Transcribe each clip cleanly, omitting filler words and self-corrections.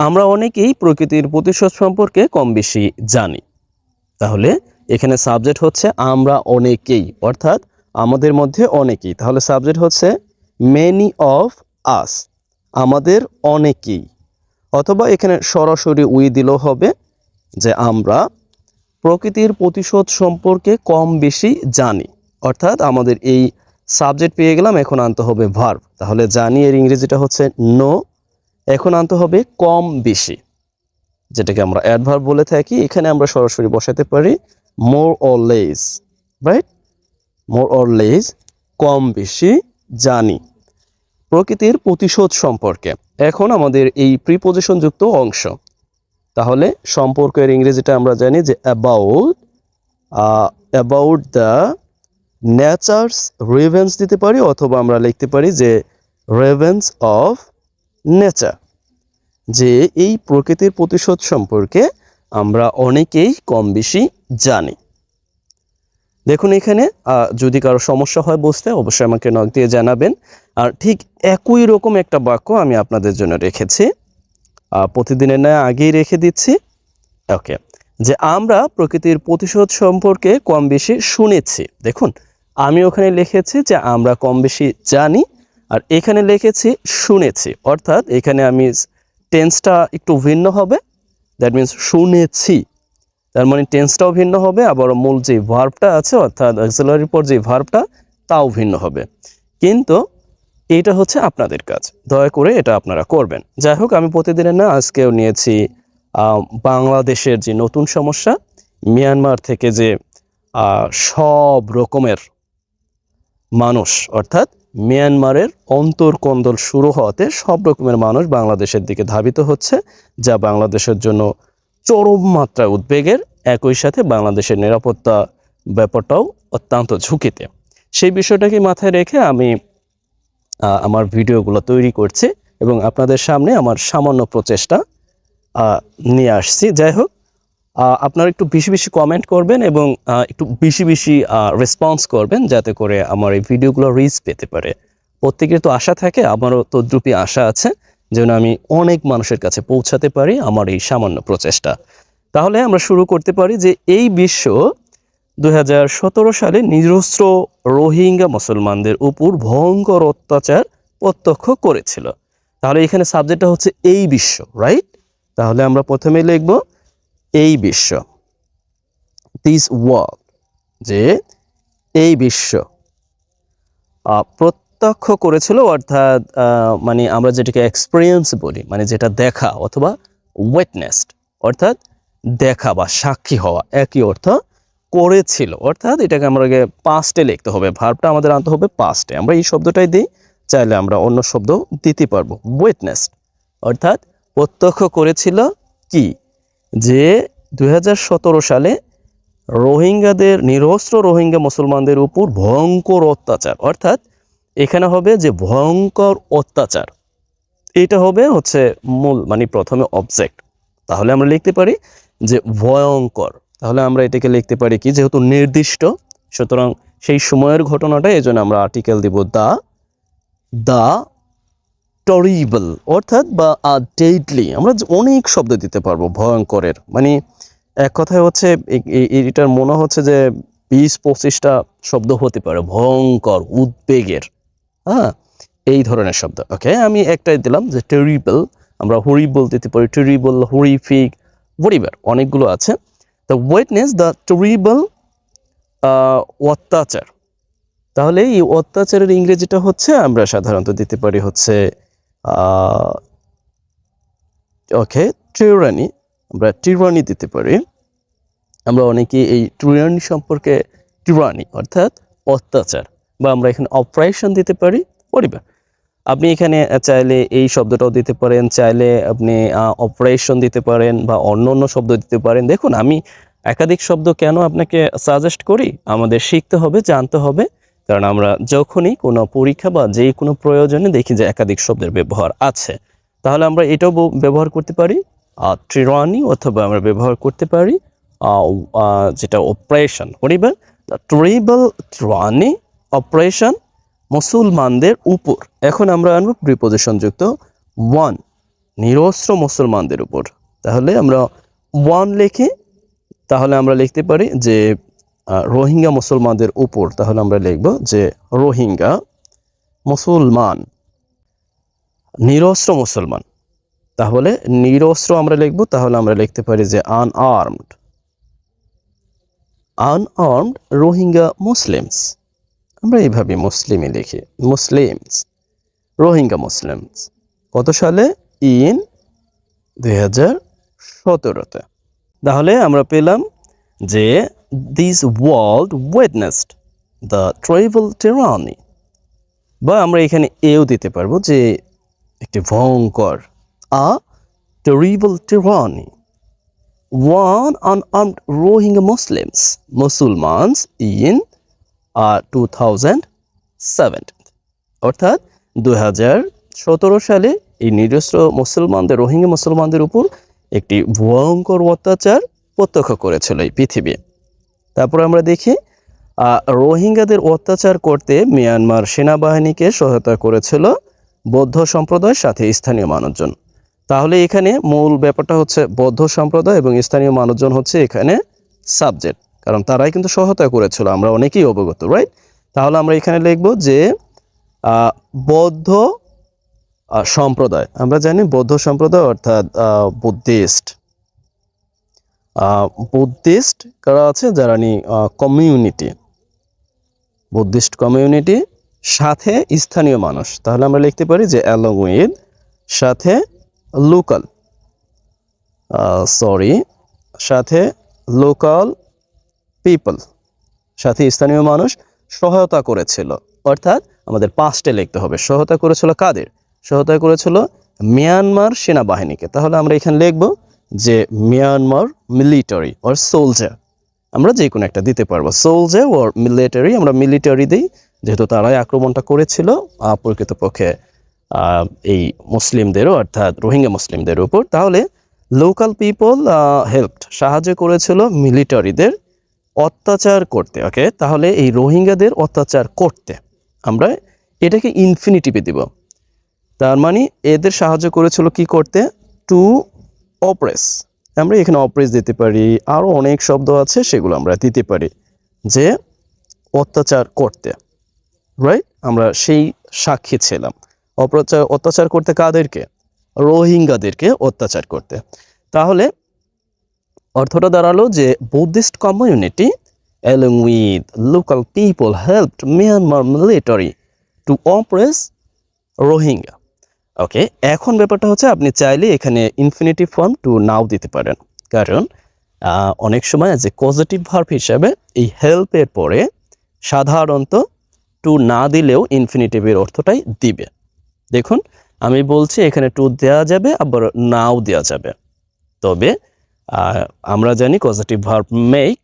আমরা অনেকেই প্রকৃতির প্রতিশোধ সম্পর্কে কম বেশি জানি। তাহলে এখানে সাবজেক্ট হচ্ছে আমরা অনেকেই, অর্থাৎ আমাদের মধ্যে অনেকেই। তাহলে সাবজেক্ট হচ্ছে মেনি অফ আস, আমাদের অনেকেই। অথবা এখানে সরাসরি উই দিলেও হবে যে আমরা প্রকৃতির প্রতিশোধ সম্পর্কে কম বেশি জানি। অর্থাৎ আমাদের এই সাবজেক্ট পেয়ে গেলাম, এখন আনতে হবে ভার্ব। তাহলে জানি এর ইংরেজিটা হচ্ছে নো, এখন আনতে হবে কম বেশি, যেটাকে আমরা অ্যাডভার্ব বলে থাকি। এখানে আমরা সরাসরি বসাতে পারি more or less, right? More or less, কম বেশি জানি প্রকৃতির প্রতিশোধ সম্পর্কে। এখন আমাদের এই প্রিপোজিশন যুক্ত অংশ, তাহলে সম্পর্কের ইংরেজিটা আমরা জানি যে অ্যাবাউট দ্য নেচারস রেভেন্স দিতে পারি, অথবা আমরা লিখতে পারি যে রেভেন্স অফ নেচার, যে এই প্রকৃতির প্রতিশোধ সম্পর্কে আমরা অনেকেই কম বেশি জানি। দেখুন এখানে যদি কারো সমস্যা হয় বুঝতে, অবশ্যই আমাকে নক দিয়ে জানাবেন। আর ঠিক একই রকম একটা বাক্য আমি আপনাদের জন্য রেখেছি, প্রতিদিনের ন্যায় আগেই রেখে দিচ্ছি। ওকে, যে আমরা প্রকৃতির প্রতিশোধ সম্পর্কে কম বেশি শুনেছি। দেখুন আমি ওখানে লিখেছি যে আমরা কম বেশি জানি, আর এখানে লিখেছি শুনেছি। অর্থাৎ এখানে আমি টেন্সটা একটু ভিন্ন হবে, দ্যাট মিনস শুনেছি, তার মানে টেন্সটাও ভিন্ন হবে, আবার মূল যে ভার্বটা আছে অর্থাৎ অক্সিলারির পর যে ভার্বটা তাও ভিন্ন হবে। কিন্তু এটা হচ্ছে আপনাদের কাজ, দয়া করে এটা আপনারা করবেন। যাই হোক, আমি প্রতিদিনের না আজকেও নিয়েছি বাংলাদেশের যে নতুন সমস্যা, মিয়ানমার থেকে যে সব রকমের মানুষ, অর্থাৎ মিয়ানমারের অন্তর্কন্দল শুরু হওয়াতে সব রকমের মানুষ বাংলাদেশের দিকে ধাবিত হচ্ছে, যা বাংলাদেশের জন্য চরম মাত্রায় উদ্বেগের। একই সাথে বাংলাদেশের নিরাপত্তা ব্যাপারটাও অত্যন্ত ঝুঁকিতে। সেই বিষয়টাকে মাথায় রেখে আমি আমার ভিডিওগুলো তৈরি করছি এবং আপনাদের সামনে আমার সামান্য প্রচেষ্টা নিয়ে আসছি। যাই হোক, আপনারা একটু বেশি বেশি কমেন্ট করবেন এবং একটু বেশি বেশি রেসপন্স করবেন, যাতে করে আমার এই ভিডিওগুলো রিচ পেতে পারে। প্রত্যেকের তো আশা থাকে, আমারও তদ্রুপই আশা আছে যেন আমি অনেক মানুষের কাছে পৌঁছাতে পারি আমার এই সামান্য প্রচেষ্টা। তাহলে আমরা শুরু করতে পারি যে এই বিশ্ব 2017 সালে নিরস্ত্র রোহিঙ্গা মুসলমানদের উপর ভয়ঙ্কর অত্যাচার প্রত্যক্ষ করেছিল। তাহলে এখানে সাবজেক্টটা হচ্ছে এই বিশ্ব, রাইট? তাহলে আমরা প্রথমে লিখব এই বিশ্ব, দিস ওয়ার্ল্ড, যে এই বিশ্ব প্রত্যক্ষ করেছিল, অর্থাৎ মানে আমরা যেটাকে এক্সপিরিয়েন্স বলি, মানে যেটা দেখা অথবা উইটনেসড, অর্থাৎ দেখা বা সাক্ষী হওয়া, একই অর্থ করেছিল। অর্থাৎ এটাকে আমরা পাস্টে লিখতে হবে, ভার্বটা আমাদের আনতে হবে পাস্টে। আমরা এই শব্দটাই দিই, চাইলে আমরা অন্য শব্দ দিতে পারবো। উইটনেসড অর্থাৎ প্রত্যক্ষ করেছিল কি, যে 2017 সালে রোহিঙ্গাদের, নিরস্ত্র রোহিঙ্গা মুসলমানদের উপর ভয়ঙ্কর অত্যাচার, অর্থাৎ এখানে হবে যে ভয়ঙ্কর অত্যাচার, এটা হবে হচ্ছে মূল, মানে প্রথমে অবজেক্ট। তাহলে আমরা লিখতে পারি যে ভয়ঙ্কর। তাহলে আমরা এটাকে লিখতে পারি কি, যেহেতু নির্দিষ্ট, সুতরাং সেই সময়ের ঘটনাটা, এই জন্য আমরা আর্টিকেল দিব দা টরিবল, অর্থাৎ বা ডেডলি। আমরা অনেক শব্দ দিতে পারবো ভয়ঙ্করের, মানে এক কথায় হচ্ছে এটার মনে হচ্ছে যে 20-25টা শব্দ হতে পারে, ভয়ঙ্কর, উদ্বেগের, হ্যাঁ, এই ধরনের শব্দ। ওকে, আমি একটাই দিলাম যে টেরিবল। আমরা হরিবল দিতে পারি, টেরিবল, হরিফিক, হরিবার, অনেকগুলো আছে। দ্য উইটনেস দ্য টেরিবল অত্যাচার। তাহলে এই অত্যাচারের ইংরেজিটা হচ্ছে আমরা সাধারণত দিতে পারি হচ্ছে ওকে টিরানি, আমরা টিরানি দিতে পারি। আমরা অনেকে এই টিরানি সম্পর্কে, টিরানি অর্থাৎ অত্যাচার, বা আমরা এখানে অপারেশন দিতে পারি, পরিবার। আপনি এখানে চাইলে এই শব্দটাও দিতে পারেন, চাইলে আপনি অপারেশন দিতে পারেন, বা অন্য অন্য শব্দ দিতে পারেন। দেখুন আমি একাধিক শব্দ কেন আপনাকে সাজেস্ট করি, আমাদের শিখতে হবে, জানতে হবে, কারণ আমরা যখনই কোনো পরীক্ষা বা যে কোনো প্রয়োজনে দেখি যে একাধিক শব্দের ব্যবহার আছে, তাহলে আমরা এটাও ব্যবহার করতে পারি টিরানি, অথবা আমরা ব্যবহার করতে পারি যেটা অপারেশন, পরিবার। টেরিবল টিরানি অপারেশন মুসলমানদের উপর। এখন আমরা আনব প্রিপোজিশন যুক্ত ওয়ান, নিরস্ত্র মুসলমানদের উপর। তাহলে আমরা 1 লিখি, তাহলে আমরা লিখতে পারি যে রোহিঙ্গা মুসলমানদের উপর, তাহলে আমরা লিখব যে রোহিঙ্গা মুসলমান, নিরস্ত্র মুসলমান। তাহলে নিরস্ত্র আমরা লিখব, তাহলে আমরা লিখতে পারি যে আনআর্মড রোহিঙ্গা মুসলিমস। আমরা এইভাবে মুসলিমই লিখি, মুসলিমস, রোহিঙ্গা মুসলিমস। কত সালে? ইন 2017-তে। তাহলে আমরা পেলাম যে this world witnessed the tribal tyranny, বা আমরা এখানে এও দিতে পারবো যে একটি ভয়ঙ্কর, a terrible tyranny, one unarmed Rohingya Mussalmans in 2017, অর্থাৎ 2017 সালে এই নিরস্ত্র মুসলমানদের, রোহিঙ্গা মুসলমানদের উপর একটি ভয়ঙ্কর অত্যাচার প্রত্যক্ষ করেছিল এই পৃথিবী। তারপর আমরা দেখি রোহিঙ্গাদের অত্যাচার করতে মিয়ানমার সেনাবাহিনীকে সহায়তা করেছিল বৌদ্ধ সম্প্রদায়ের সাথে স্থানীয় মানুষজন। তাহলে এখানে মূল ব্যাপারটা হচ্ছে বৌদ্ধ সম্প্রদায় এবং স্থানীয় মানুষজন হচ্ছে এখানে সাবজেক্ট, কারণ তারাই কিন্তু সহায়তা করেছিল, আমরা অনেকেই অবগত, রাইট? তাহলে আমরা এখানে লিখব যে বৌদ্ধ সম্প্রদায়। আমরা জানি বৌদ্ধ সম্প্রদায় অর্থাৎ বুদ্ধিস্ট কারা আছে, যারা কমিউনিটি, বুদ্ধিস্ট কমিউনিটি সাথে স্থানীয় মানুষ। তাহলে আমরা লিখতে পারি যে অ্যালং উইথ, সাথে লোকাল, সাথে লোকাল পিপল, সাথে স্থানীয় মানুষ সহায়তা করেছিল। অর্থাৎ আমাদের পাস্টে লিখতে হবে, সহায়তা করেছিল কাদের? সহায়তা করেছিল মিয়ানমার সেনাবাহিনীকে। তাহলে আমরা এখানে লিখব যে মিয়ানমার মিলিটারি অর সোলজার, আমরা যে কোনো একটা দিতে পারবো, সোলজার অর মিলিটারি। আমরা মিলিটারি দিই যেহেতু তারাই আক্রমণটা করেছিল প্রকৃতপক্ষে এই মুসলিমদেরও, অর্থাৎ রোহিঙ্গা মুসলিমদের উপর। তাহলে লোকাল পিপল হেল্পড, সাহায্য করেছিল মিলিটারিদের অত্যাচার করতে। ওকে, তাহলে এই রোহিঙ্গাদের অত্যাচার করতে আমরা এটাকে ইনফিনিটিভে দিব। তার মানে এদের সাহায্য করেছিল কি করতে? To oppress. আমরা এখানে অপ্রেস দিতে পারি, আরও অনেক শব্দ আছে সেগুলো আমরা দিতে পারি, যে অত্যাচার করতে, রাইট? আমরা সেই সাক্ষী ছিলাম। অত্যাচার করতে কাদেরকে? রোহিঙ্গাদেরকে অত্যাচার করতে। তাহলে অর্থটা দাঁড়ালো যে Buddhist community along with local people helped Myanmar military to oppress Rohingya. Okay, এখন ব্যাপারটা হচ্ছে আপনি চাইলে এখানে ইনফিনিটিভ ফর্ম টু নাও দিতে পারেন, কারণ অনেক সময় যে পজিটিভ ভার্ব হিসাবে এই হেল্পের পরে সাধারণত টু না দিলেও ইনফিনিটিভের অর্থটাই দিবে। দেখুন আমি বলছি এখানে টু দেওয়া যাবে, আবার নাও দেওয়া যাবে, তবে আমরা জানি পজিটিভ ভার্ব মেক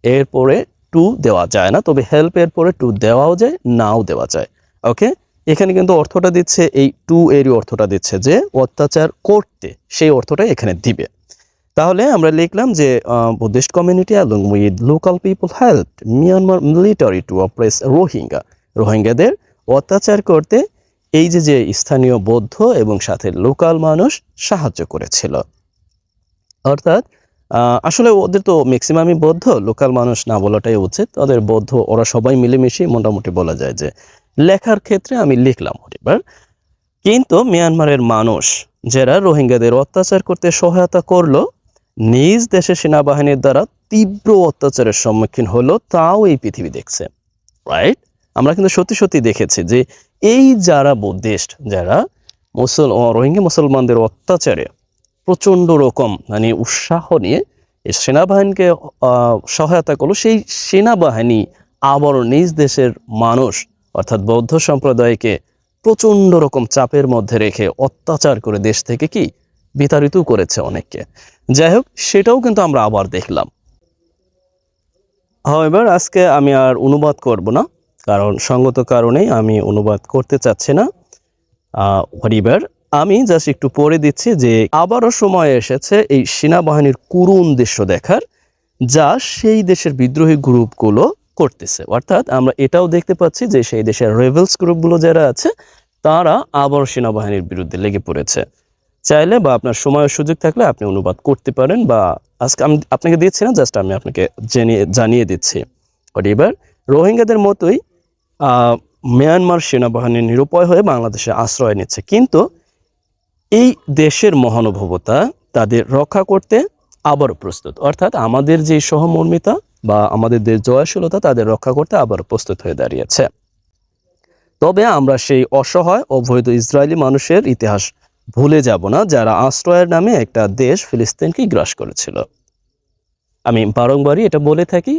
এরপরে টু দেওয়া যায় না, তবে হেল্পের পরে টু দেওয়াও যায়, নাও দেওয়া যায়। ওকে, এখানে কিন্তু অর্থটা দিচ্ছে, এই টু এরই অর্থটা দিচ্ছে যে অত্যাচার করতে, সেই অর্থটাই এখানে দিবে। তাহলে আমরা লিখলাম যে Buddhist community along with local people helped Myanmar military to oppress Rohingya, রোহিঙ্গাদের অত্যাচার করতে এই যে স্থানীয় বৌদ্ধ এবং সাথে লোকাল মানুষ সাহায্য করেছিল। অর্থাৎ আসলে ওদের তো ম্যাক্সিমামই বৌদ্ধ, লোকাল মানুষ না বলাটাই উচিত, ওদের বৌদ্ধ, ওরা সবাই মিলেমিশে মোটামুটি বলা যায় যে লেখার ক্ষেত্রে আমি লিখলাম এবার। কিন্তু মিয়ানমারের মানুষ যারা রোহিঙ্গাদের অত্যাচার করতে সহায়তা করলো, নিজ দেশের সেনাবাহিনীর দ্বারা তীব্র অত্যাচারের সম্মুখীন হলো, তাও এই পৃথিবী দেখছে, রাইট? আমরা কিন্তু সত্যি সত্যি দেখেছি যে এই যারা বুদ্ধিস্ট, যারা রোহিঙ্গা মুসলমানদের অত্যাচারে প্রচণ্ড রকম মানে উৎসাহ নিয়ে সেনাবাহিনীকে সহায়তা করলো, সেই সেনাবাহিনী আবারও নিজ দেশের মানুষ অর্থাৎ বৌদ্ধ সম্প্রদায়কে প্রচণ্ড রকম চাপের মধ্যে রেখে অত্যাচার করে দেশ থেকে কি বিতাড়িত করেছে অনেককে। যাই হোক, সেটাও কিন্তু আমরা আবার দেখলাম। এবার আজকে আমি আর অনুবাদ করব না, কারণ সঙ্গত কারণেই আমি অনুবাদ করতে চাচ্ছি না। এবার আমি জাস্ট একটু পড়ে দিচ্ছি যে আবারও সময় এসেছে এই সেনাবাহিনীর করুণ দৃশ্য দেখার, যা সেই দেশের বিদ্রোহী গ্রুপগুলো করতেছে। অর্থাৎ আমরা এটাও দেখতে পাচ্ছি যে সেই দেশের রেবেলস গ্রুপগুলো যারা আছে তারা আবার সেনাবাহিনীর বিরুদ্ধে লেগে পড়েছে। চাইলে বা আপনার সময় ও সুযোগ থাকলে আপনি অনুবাদ করতে পারেন, বা আজকে আমি আপনাকে দিচ্ছি না, জাস্ট আমি আপনাকে জানিয়ে দিচ্ছি। এবার রোহিঙ্গাদের মতোই মিয়ানমার সেনাবাহিনী নিরুপায় হয়ে বাংলাদেশে আশ্রয় নিচ্ছে, কিন্তু এই দেশের মহানুভবতা তাদের রক্ষা করতে আবারও প্রস্তুত। অর্থাৎ আমাদের যে সহমর্মিতা বা আমাদের যে জয়শীলতা তাদের রক্ষা করতে আবারও প্রস্তুত হয়ে দাঁড়িয়েছে। তবে আমরা সেই অসহায় অবৈধ ইসরায়েলি মানুষের ইতিহাস ভুলে যাব না, যারা আশ্রয়ের নামে একটা দেশ ফিলিস্তিনকে গ্রাস করেছিল। আমি বারংবারই এটা বলে থাকি।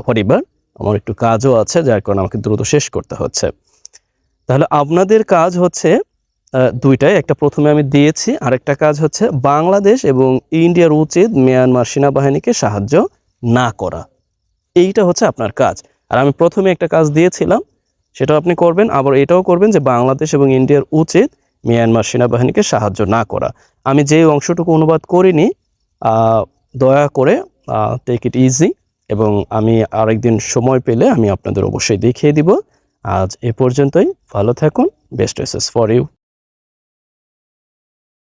পরিবার, আমার একটু কাজও আছে, যার কারণে আমাকে দ্রুত শেষ করতে হচ্ছে। তাহলে আপনাদের কাজ হচ্ছে দুইটাই, একটা প্রথমে আমি দিয়েছি, আরেকটা কাজ হচ্ছে বাংলাদেশ এবং ইন্ডিয়ার উচিত মিয়ানমার সেনাবাহিনীকে সাহায্য না করা। এইটা হচ্ছে আপনার কাজ। আর আমি প্রথমে একটা কাজ দিয়েছিলাম, সেটাও আপনি করবেন। আবার এটাও করবেন যে বাংলাদেশ এবং ইন্ডিয়ার উচিত মিয়ানমার সেনাবাহিনীকে সাহায্য না করা। আমি যে অংশটুকু অনুবাদ করিনি, দয়া করে টেক ইট ইজি, এবং আমি আরেকদিন সময় পেলে আমি আপনাদের অবশ্যই দেখিয়ে দিব। আজ এ পর্যন্তই। ভালো থাকুন। Best wishes for you.